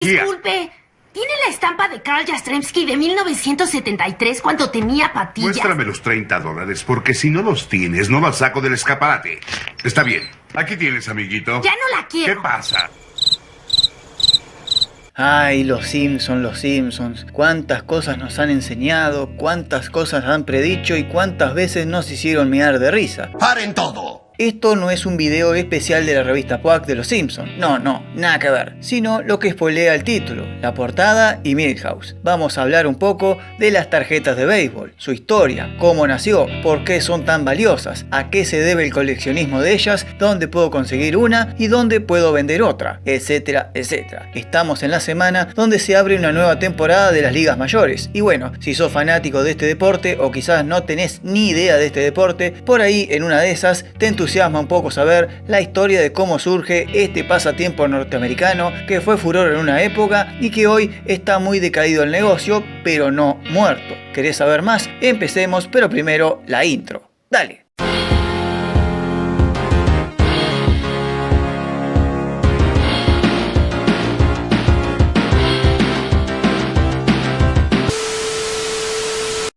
Disculpe, ¿tiene la estampa de Karl Jastrzębski de 1973 cuando tenía patillas? Muéstrame los $30, porque si no los tienes, no las saco del escaparate. Está bien. Aquí tienes, amiguito. Ya no la quiero. ¿Qué pasa? Ay, los Simpsons. Cuántas cosas nos han enseñado, cuántas cosas han predicho y cuántas veces nos hicieron miar de risa. ¡Paren todo! Esto no es un video especial de la revista Puck de los Simpsons, no, nada que ver, sino lo que spoilea el título, la portada y Milhouse. Vamos a hablar un poco de las tarjetas de béisbol, su historia, cómo nació, por qué son tan valiosas, a qué se debe el coleccionismo de ellas, dónde puedo conseguir una y dónde puedo vender otra, etcétera, etcétera. Estamos en la semana donde se abre una nueva temporada de las ligas mayores, y bueno, si sos fanático de este deporte o quizás no tenés ni idea de este deporte, por ahí en una de esas te entusiasma un poco saber la historia de cómo surge este pasatiempo norteamericano que fue furor en una época y que hoy está muy decaído el negocio, pero no muerto. ¿Querés saber más? Empecemos, pero primero la intro. Dale.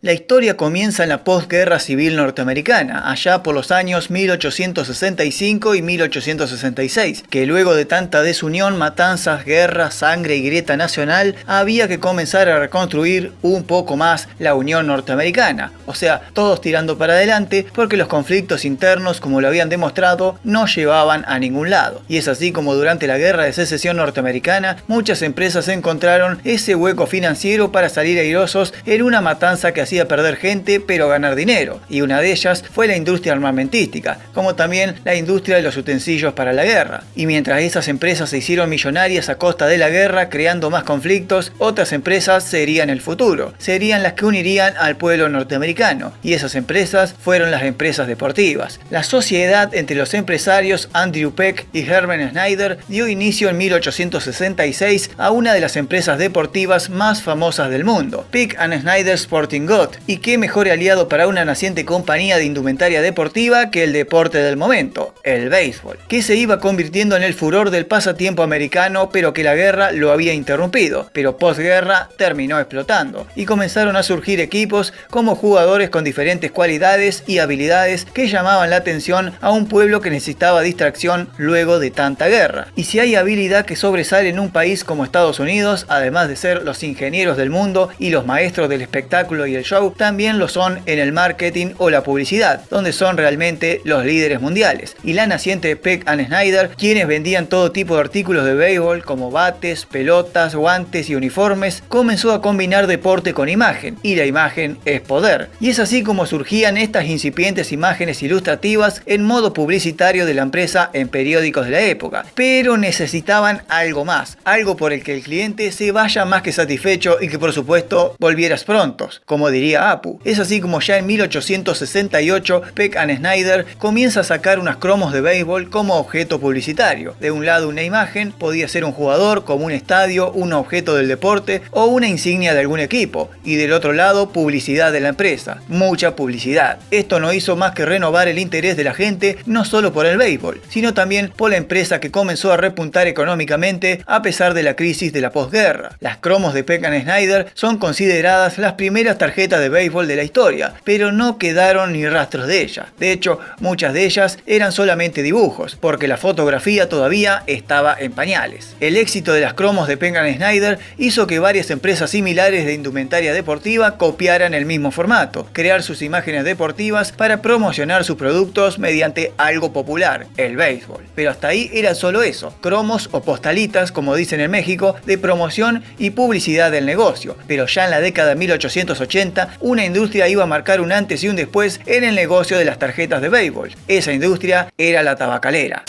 La historia comienza en la posguerra civil norteamericana, allá por los años 1865 y 1866, que luego de tanta desunión, matanzas, guerras, sangre y grieta nacional, había que comenzar a reconstruir un poco más la Unión Norteamericana. O sea, todos tirando para adelante porque los conflictos internos, como lo habían demostrado, no llevaban a ningún lado. Y es así como durante la Guerra de Secesión norteamericana, muchas empresas encontraron ese hueco financiero para salir airosos en una matanza que hacía perder gente pero ganar dinero, y una de ellas fue la industria armamentística, como también la industria de los utensilios para la guerra. Y mientras esas empresas se hicieron millonarias a costa de la guerra creando más conflictos, otras empresas serían el futuro, serían las que unirían al pueblo norteamericano, y esas empresas fueron las empresas deportivas. La sociedad entre los empresarios Andrew Peck y Herman Schneider dio inicio en 1866 a una de las empresas deportivas más famosas del mundo, Peck and Schneider Sporting Goods. Y qué mejor aliado para una naciente compañía de indumentaria deportiva que el deporte del momento, el béisbol, que se iba convirtiendo en el furor del pasatiempo americano, pero que la guerra lo había interrumpido, pero posguerra terminó explotando, y comenzaron a surgir equipos como jugadores con diferentes cualidades y habilidades que llamaban la atención a un pueblo que necesitaba distracción luego de tanta guerra. Y si hay habilidad que sobresale en un país como Estados Unidos, además de ser los ingenieros del mundo y los maestros del espectáculo y el show, también lo son en el marketing o la publicidad, donde son realmente los líderes mundiales. Y la naciente Peck and Schneider, quienes vendían todo tipo de artículos de béisbol como bates, pelotas, guantes y uniformes, comenzó a combinar deporte con imagen, y la imagen es poder. Y es así como surgían estas incipientes imágenes ilustrativas en modo publicitario de la empresa en periódicos de la época. Pero necesitaban algo más, algo por el que el cliente se vaya más que satisfecho y que por supuesto volvieras prontos, como diría Apu. Es así como ya en 1868 Peck and Schneider comienza a sacar unas cromos de béisbol como objeto publicitario. De un lado una imagen, podía ser un jugador, como un estadio, un objeto del deporte o una insignia de algún equipo, y del otro lado publicidad de la empresa, mucha publicidad. Esto no hizo más que renovar el interés de la gente, no solo por el béisbol, sino también por la empresa que comenzó a repuntar económicamente a pesar de la crisis de la posguerra. Las cromos de Peck and Schneider son consideradas las primeras tarjetas de béisbol de la historia, pero no quedaron ni rastros de ellas. De hecho, muchas de ellas eran solamente dibujos, porque la fotografía todavía estaba en pañales. El éxito de las cromos de Peck and Schneider hizo que varias empresas similares de indumentaria deportiva copiaran el mismo formato, crear sus imágenes deportivas para promocionar sus productos mediante algo popular, el béisbol. Pero hasta ahí era solo eso, cromos o postalitas, como dicen en México, de promoción y publicidad del negocio. Pero ya en la década de 1880, una industria iba a marcar un antes y un después en el negocio de las tarjetas de béisbol. Esa industria era la tabacalera.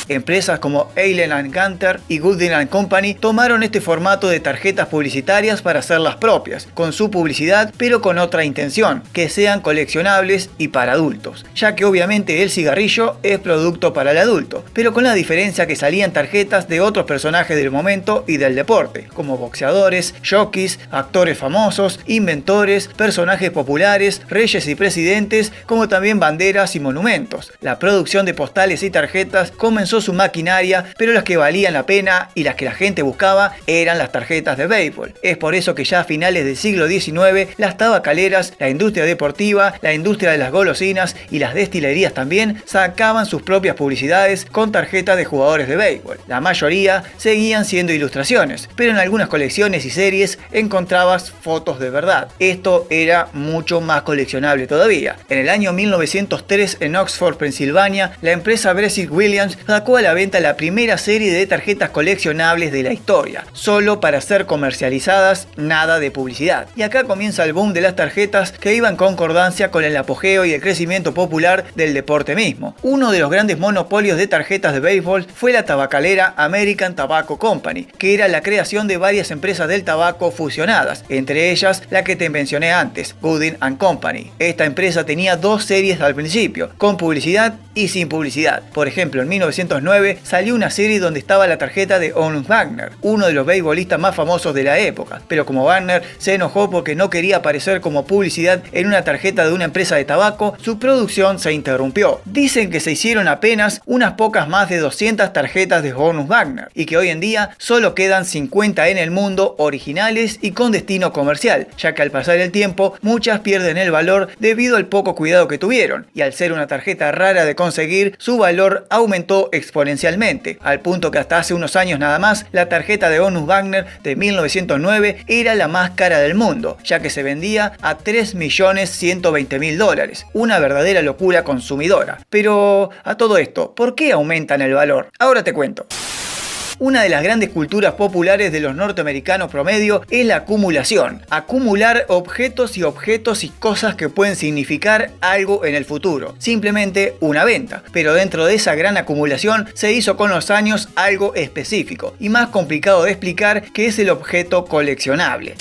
Empresas como Allen & Gunter y Goodyear & Company tomaron este formato de tarjetas publicitarias para hacerlas propias, con su publicidad pero con otra intención, que sean coleccionables y para adultos, ya que obviamente el cigarrillo es producto para el adulto, pero con la diferencia que salían tarjetas de otros personajes del momento y del deporte, como boxeadores, jockeys, actores famosos, inventores, personajes populares, reyes y presidentes, como también banderas y monumentos. La producción de postales y tarjetas comenzó comenzó su maquinaria, pero las que valían la pena y las que la gente buscaba eran las tarjetas de béisbol. Es por eso que ya a finales del siglo XIX, las tabacaleras, la industria deportiva, la industria de las golosinas y las destilerías también sacaban sus propias publicidades con tarjetas de jugadores de béisbol. La mayoría seguían siendo ilustraciones, pero en algunas colecciones y series encontrabas fotos de verdad. Esto era mucho más coleccionable todavía. En el año 1903, en Oxford, Pensilvania, la empresa Bresic Williams sacó a la venta la primera serie de tarjetas coleccionables de la historia, solo para ser comercializadas, nada de publicidad. Y acá comienza el boom de las tarjetas, que iba en concordancia con el apogeo y el crecimiento popular del deporte mismo. Uno de los grandes monopolios de tarjetas de béisbol fue la tabacalera American Tobacco Company, que era la creación de varias empresas del tabaco fusionadas, entre ellas la que te mencioné antes, Gooding & Company. Esta empresa tenía dos series al principio, con publicidad y sin publicidad. Por ejemplo, en 1909 salió una serie donde estaba la tarjeta de Honus Wagner, uno de los beisbolistas más famosos de la época, pero como Wagner se enojó porque no quería aparecer como publicidad en una tarjeta de una empresa de tabaco, su producción se interrumpió. Dicen que se hicieron apenas unas pocas más de 200 tarjetas de Honus Wagner y que hoy en día solo quedan 50 en el mundo originales y con destino comercial, ya que al pasar el tiempo muchas pierden el valor debido al poco cuidado que tuvieron, y al ser una tarjeta rara de conseguir, su valor aumentó exponencialmente, al punto que hasta hace unos años nada más, la tarjeta de Honus Wagner de 1909 era la más cara del mundo, ya que se vendía a $3.120.000, una verdadera locura consumidora. Pero a todo esto, ¿por qué aumentan el valor? Ahora te cuento. Una de las grandes culturas populares de los norteamericanos promedio es la acumulación. Acumular objetos y cosas que pueden significar algo en el futuro. Simplemente una venta. Pero dentro de esa gran acumulación se hizo con los años algo específico y más complicado de explicar, que es el objeto coleccionable.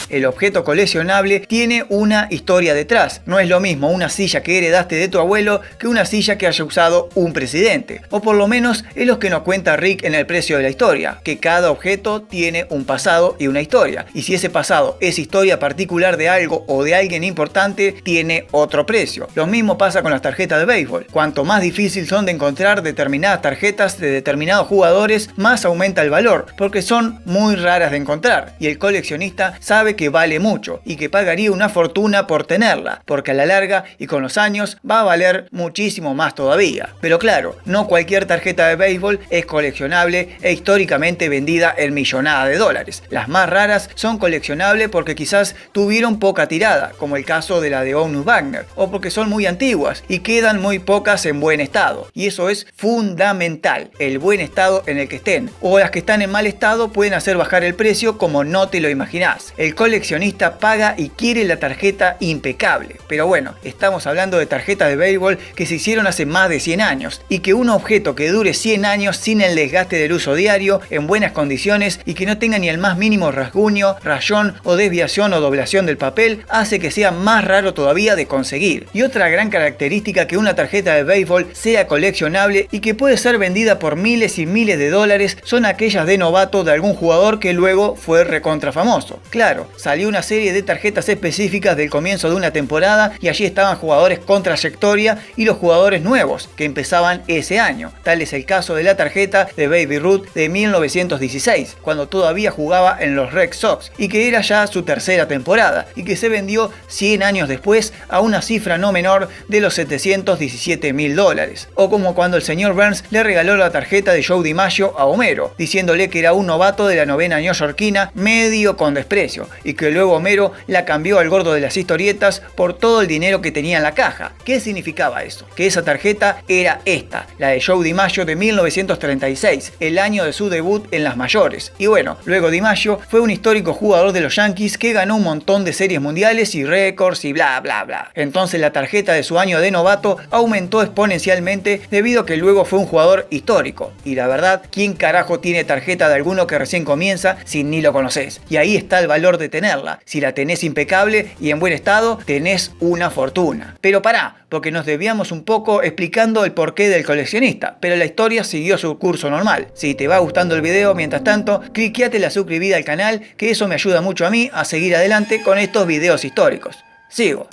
El objeto coleccionable tiene una historia detrás. No es lo mismo una silla que heredaste de tu abuelo que una silla que haya usado un presidente. O por lo menos es lo que nos cuenta Rick en El precio de la historia, que cada objeto tiene un pasado y una historia. Y si ese pasado es historia particular de algo o de alguien importante, tiene otro precio. Lo mismo pasa con las tarjetas de béisbol. Cuanto más difícil son de encontrar determinadas tarjetas de determinados jugadores, más aumenta el valor, porque son muy raras de encontrar. Y el coleccionista sabe que vale mucho y que pagaría una fortuna por tenerla, porque a la larga y con los años va a valer muchísimo más todavía. Pero claro, no cualquier tarjeta de béisbol es coleccionable e históricamente vendida en millonada de dólares. Las más raras son coleccionables porque quizás tuvieron poca tirada, como el caso de la de Honus Wagner, o porque son muy antiguas y quedan muy pocas en buen estado. Y eso es fundamental, el buen estado en el que estén. O las que están en mal estado pueden hacer bajar el precio como no te lo imaginás. El coleccionista paga y quiere la tarjeta impecable. Pero bueno, estamos hablando de tarjetas de béisbol que se hicieron hace más de 100 años y que un objeto que dure 100 años sin el desgaste del uso diario, en buenas condiciones y que no tenga ni el más mínimo rasguño, rayón o desviación o doblación del papel, hace que sea más raro todavía de conseguir. Y otra gran característica que una tarjeta de béisbol sea coleccionable y que puede ser vendida por miles y miles de dólares son aquellas de novato de algún jugador que luego fue recontra famoso. Claro, salió una serie de tarjetas específicas del comienzo de una temporada y allí estaban jugadores con trayectoria y los jugadores nuevos que empezaban ese año. Tal es el caso de la tarjeta de Baby Ruth de 1916, cuando todavía jugaba en los Red Sox y que era ya su tercera temporada y que se vendió 100 años después a una cifra no menor de los $717.000. O como cuando el señor Burns le regaló la tarjeta de Joe DiMaggio a Homero, diciéndole que era un novato de la novena neoyorquina medio con desprecio, y que luego Homero la cambió al gordo de las historietas por todo el dinero que tenía en la caja. ¿Qué significaba eso? Que esa tarjeta era esta, la de Joe DiMaggio de 1936, el año de su debut en las mayores. Y bueno, luego DiMaggio fue un histórico jugador de los Yankees que ganó un montón de series mundiales y récords y bla bla bla. Entonces la tarjeta de su año de novato aumentó exponencialmente debido a que luego fue un jugador histórico. Y la verdad, ¿quién carajo tiene tarjeta de alguno que recién comienza si ni lo conoces? Y ahí está el valor de tenerla. Si la tenés impecable y en buen estado, tenés una fortuna. Pero pará, porque nos desviamos un poco explicando el porqué del coleccionista, pero la historia siguió su curso normal. Si te va gustando el video, mientras tanto, cliqueate la suscribida al canal, que eso me ayuda mucho a mí a seguir adelante con estos videos históricos. Sigo.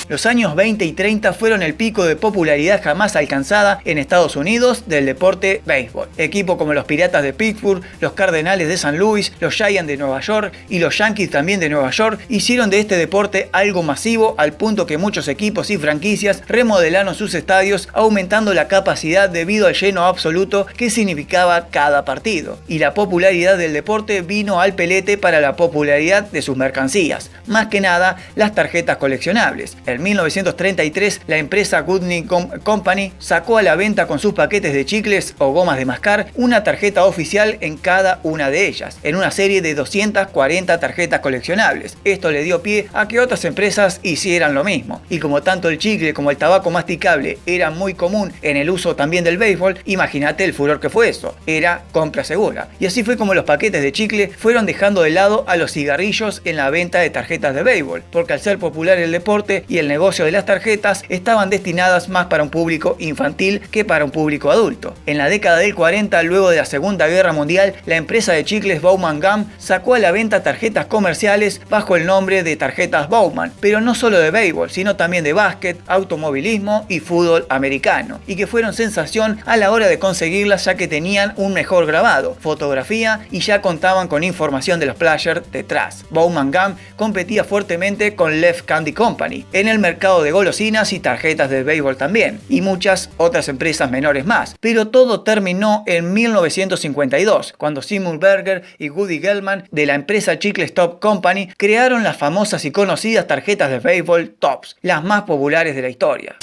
Los años 20 y 30 fueron el pico de popularidad jamás alcanzada en Estados Unidos del deporte béisbol. Equipos como los Piratas de Pittsburgh, los Cardenales de San Luis, los Giants de Nueva York y los Yankees también de Nueva York hicieron de este deporte algo masivo al punto que muchos equipos y franquicias remodelaron sus estadios aumentando la capacidad debido al lleno absoluto que significaba cada partido. Y la popularidad del deporte vino al pelete para la popularidad de sus mercancías, más que nada las tarjetas coleccionables. En 1933 la empresa Goodnick Company sacó a la venta con sus paquetes de chicles o gomas de mascar una tarjeta oficial en cada una de ellas, en una serie de 240 tarjetas coleccionables. Esto le dio pie a que otras empresas hicieran lo mismo. Y como tanto el chicle como el tabaco masticable era muy común en el uso también del béisbol, imagínate el furor que fue eso. Era compra segura. Y así fue como los paquetes de chicle fueron dejando de lado a los cigarrillos en la venta de tarjetas de béisbol, porque al ser popular el deporte y el negocio de las tarjetas estaban destinadas más para un público infantil que para un público adulto. En la década del 40, luego de la Segunda Guerra Mundial, la empresa de chicles Bowman Gum sacó a la venta tarjetas comerciales bajo el nombre de tarjetas Bowman, pero no solo de béisbol, sino también de básquet, automovilismo y fútbol americano, y que fueron sensación a la hora de conseguirlas ya que tenían un mejor grabado, fotografía y ya contaban con información de los players detrás. Bowman Gum competía fuertemente con Left Candy Company en el mercado de golosinas y tarjetas de béisbol también, y muchas otras empresas menores más, pero todo terminó en 1952, cuando Seymour Berger y Woody Gelman de la empresa Chicles Top Company crearon las famosas y conocidas tarjetas de béisbol Tops, las más populares de la historia.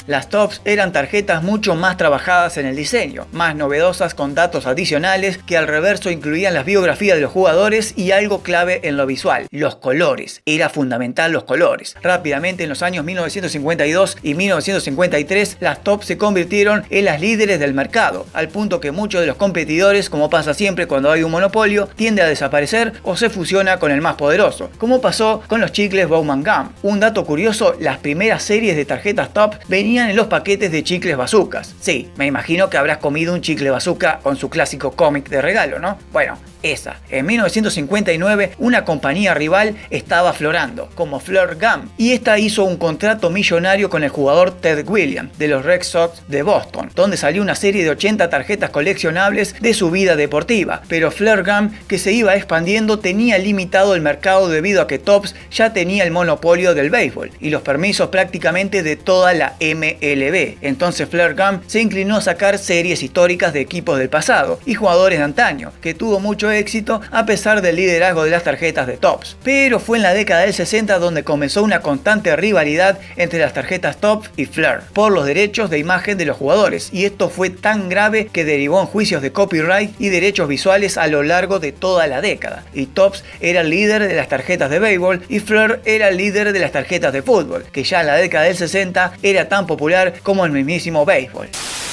Las Tops eran tarjetas mucho más trabajadas en el diseño, más novedosas con datos adicionales que al reverso incluían las biografías de los jugadores y algo clave en lo visual, los colores. Era fundamental los colores. Rápidamente en los años 1952 y 1953 las Tops se convirtieron en las líderes del mercado, al punto que muchos de los competidores, como pasa siempre cuando hay un monopolio, tiende a desaparecer o se fusiona con el más poderoso, como pasó con los chicles Bowman Gum. Un dato curioso, las primeras series de tarjetas Tops venían en los paquetes de chicles bazucas. Sí, me imagino que habrás comido un chicle bazooka con su clásico cómic de regalo, ¿no? Bueno, esa. En 1959, una compañía rival estaba aflorando, como Fleer Gum, y esta hizo un contrato millonario con el jugador Ted Williams, de los Red Sox de Boston, donde salió una serie de 80 tarjetas coleccionables de su vida deportiva. Pero Fleer Gum, que se iba expandiendo, tenía limitado el mercado debido a que Topps ya tenía el monopolio del béisbol y los permisos prácticamente de toda la MLB. Entonces Fleer Gum se inclinó a sacar series históricas de equipos del pasado y jugadores de antaño, que tuvo mucho éxito a pesar del liderazgo de las tarjetas de Topps. Pero fue en la década del 60 donde comenzó una constante rivalidad entre las tarjetas Topps y Fleer por los derechos de imagen de los jugadores, y esto fue tan grave que derivó en juicios de copyright y derechos visuales a lo largo de toda la década. Y Topps era el líder de las tarjetas de béisbol y Fleer era el líder de las tarjetas de fútbol, que ya en la década del 60 era tan popular como el mismísimo béisbol.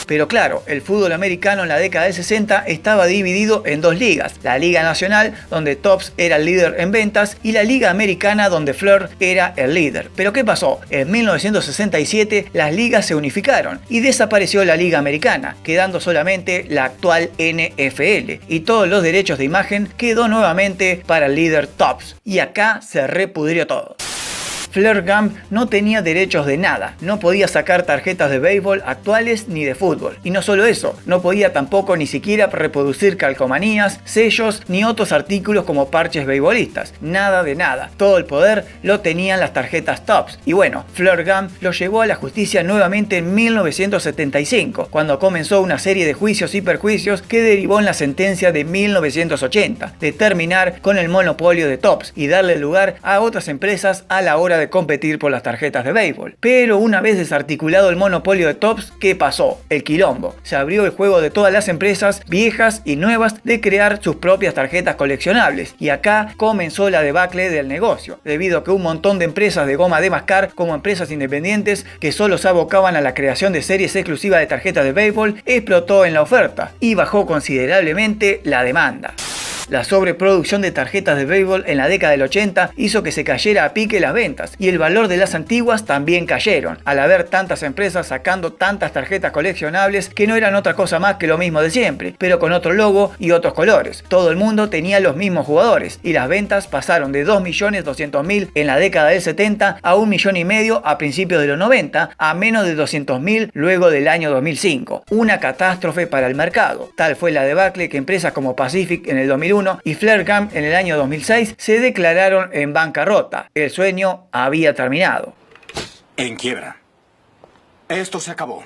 Pero claro, el fútbol americano en la década del 60 estaba dividido en dos ligas, la Liga Nacional, donde Topps era el líder en ventas, y la Liga Americana, donde Fleer era el líder. ¿Pero qué pasó? En 1967 las ligas se unificaron y desapareció la Liga Americana, quedando solamente la actual NFL, y todos los derechos de imagen quedó nuevamente para el líder Topps. Y acá se repudrió todo. Fleer Gum no tenía derechos de nada, no podía sacar tarjetas de béisbol actuales ni de fútbol. Y no solo eso, no podía tampoco ni siquiera reproducir calcomanías, sellos ni otros artículos como parches beisbolistas. Nada de nada. Todo el poder lo tenían las tarjetas Topps. Y bueno, Fleer Gum lo llevó a la justicia nuevamente en 1975, cuando comenzó una serie de juicios y perjuicios que derivó en la sentencia de 1980, de terminar con el monopolio de Topps y darle lugar a otras empresas a la hora de competir por las tarjetas de béisbol. Pero una vez desarticulado el monopolio de Topps, ¿qué pasó? El quilombo. Se abrió el juego de todas las empresas, viejas y nuevas, de crear sus propias tarjetas coleccionables. Y acá comenzó la debacle del negocio, debido a que un montón de empresas de goma de mascar, como empresas independientes que solo se abocaban a la creación de series exclusivas de tarjetas de béisbol, explotó en la oferta y bajó considerablemente la demanda. La sobreproducción de tarjetas de béisbol en la década del 80 hizo que se cayera a pique las ventas y el valor de las antiguas también cayeron, al haber tantas empresas sacando tantas tarjetas coleccionables que no eran otra cosa más que lo mismo de siempre, pero con otro logo y otros colores. Todo el mundo tenía los mismos jugadores y las ventas pasaron de 2.200.000 en la década del 70 a 1,5 millones a principios de los 90, a menos de 200.000 luego del año 2005. Una catástrofe para el mercado. Tal fue la debacle que empresas como Pacific en el 2001 y Flair Gum en el año 2006 se declararon en bancarrota. El sueño había terminado. En quiebra. Esto se acabó.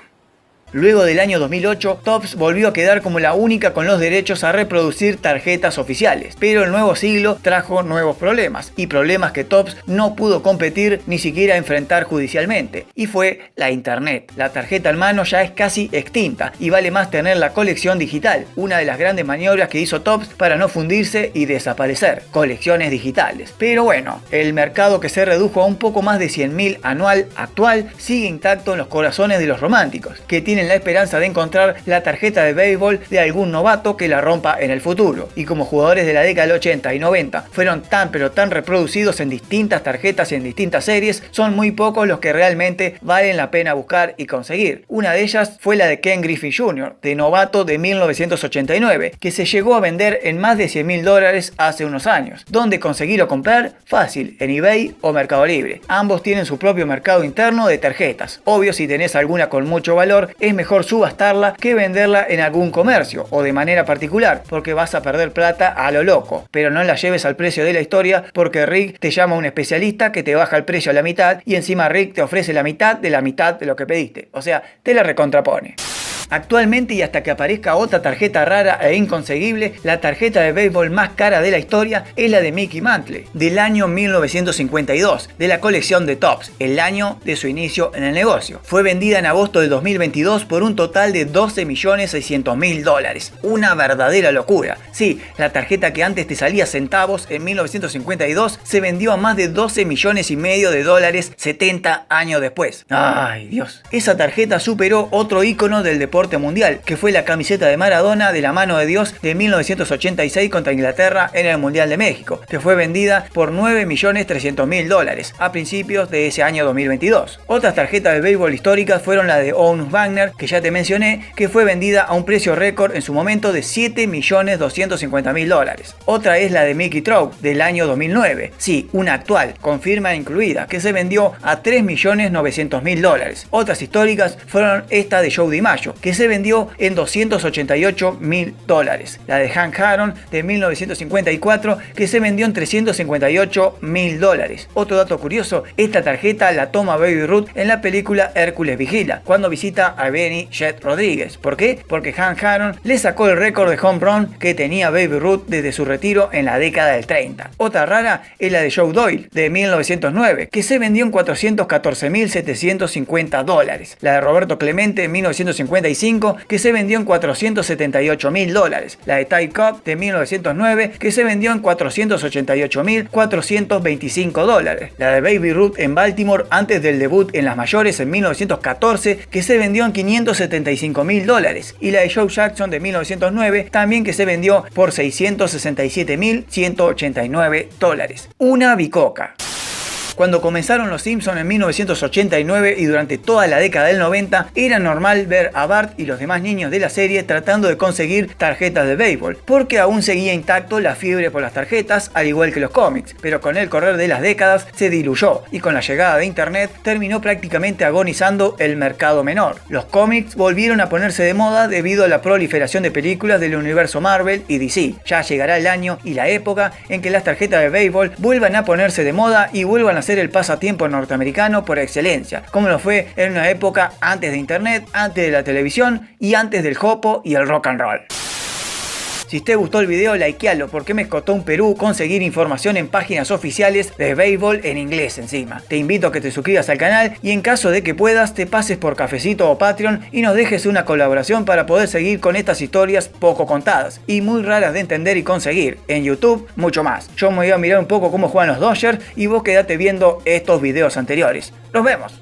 Luego del año 2008, Topps volvió a quedar como la única con los derechos a reproducir tarjetas oficiales, pero el nuevo siglo trajo nuevos problemas, y problemas que Topps no pudo competir ni siquiera enfrentar judicialmente, y fue la internet. La tarjeta en mano ya es casi extinta, y vale más tener la colección digital, una de las grandes maniobras que hizo Topps para no fundirse y desaparecer, colecciones digitales. Pero bueno, el mercado que se redujo a un poco más de 100.000 anual actual sigue intacto en los corazones de los románticos, que tienen la esperanza de encontrar la tarjeta de béisbol de algún novato que la rompa en el futuro. Y como jugadores de la década del 80 y 90 fueron tan pero tan reproducidos en distintas tarjetas y en distintas series, son muy pocos los que realmente valen la pena buscar y conseguir. Una de ellas fue la de Ken Griffey Jr., de novato de 1989, que se llegó a vender en más de $100.000 hace unos años. ¿Dónde conseguir o comprar? Fácil, en eBay o Mercado Libre. Ambos tienen su propio mercado interno de tarjetas. Obvio, si tenés alguna con mucho valor, es mejor subastarla que venderla en algún comercio o de manera particular, porque vas a perder plata a lo loco. Pero no la lleves al precio de la historia, porque Rick te llama a un especialista que te baja el precio a la mitad y encima Rick te ofrece la mitad de lo que pediste. O sea, te la recontrapone. Actualmente, y hasta que aparezca otra tarjeta rara e inconseguible, la tarjeta de béisbol más cara de la historia es la de Mickey Mantle, del año 1952, de la colección de Topps, el año de su inicio en el negocio. Fue vendida en agosto del 2022 por un total de $12.600.000. Una verdadera locura. Sí, la tarjeta que antes te salía centavos en 1952 se vendió a más de $12,5 millones 70 años después. ¡Ay, Dios! Esa tarjeta superó otro ícono del deporte mundial, que fue la camiseta de Maradona de la mano de Dios de 1986 contra Inglaterra en el Mundial de México, que fue vendida por $9.300.000 a principios de ese año 2022. Otras tarjetas de béisbol históricas fueron la de Honus Wagner, que ya te mencioné, que fue vendida a un precio récord en su momento de $7.250.000. Otra es la de Mickey Trout del año 2009, sí, una actual, con firma incluida, que se vendió a $3.900.000. Otras históricas fueron esta de Joe DiMaggio, que se vendió en $288.000. La de Hank Aaron de 1954, que se vendió en $358.000. Otro dato curioso, esta tarjeta la toma Baby Ruth en la película Hércules Vigila, cuando visita a Benny Jet Rodríguez. ¿Por qué? Porque Hank Aaron le sacó el récord de home run que tenía Baby Ruth desde su retiro en la década del 30. Otra rara es la de Joe Doyle de 1909, que se vendió en $414.750. La de Roberto Clemente en 1955, que se vendió en $478.000. La de Ty Cobb de 1909, que se vendió en $488.425. La de Baby Ruth en Baltimore antes del debut en las mayores en 1914, que se vendió en $575.000. Y la de Joe Jackson de 1909, también, que se vendió por $667.189. Una bicoca. Cuando comenzaron Los Simpsons en 1989 y durante toda la década del 90, era normal ver a Bart y los demás niños de la serie tratando de conseguir tarjetas de béisbol, porque aún seguía intacto la fiebre por las tarjetas, al igual que los cómics, pero con el correr de las décadas se diluyó, y con la llegada de internet terminó prácticamente agonizando el mercado menor. Los cómics volvieron a ponerse de moda debido a la proliferación de películas del universo Marvel y DC. Ya llegará el año y la época en que las tarjetas de béisbol vuelvan a ponerse de moda y vuelvan a ser el pasatiempo norteamericano por excelencia, como lo fue en una época antes de internet, antes de la televisión y antes del jopo y el rock and roll. Si te gustó el video, likealo, porque me costó un Perú conseguir información en páginas oficiales de béisbol en inglés encima. Te invito a que te suscribas al canal y, en caso de que puedas, te pases por Cafecito o Patreon y nos dejes una colaboración para poder seguir con estas historias poco contadas y muy raras de entender y conseguir. En YouTube, mucho más. Yo me voy a mirar un poco cómo juegan los Dodgers y vos quedate viendo estos videos anteriores. ¡Nos vemos!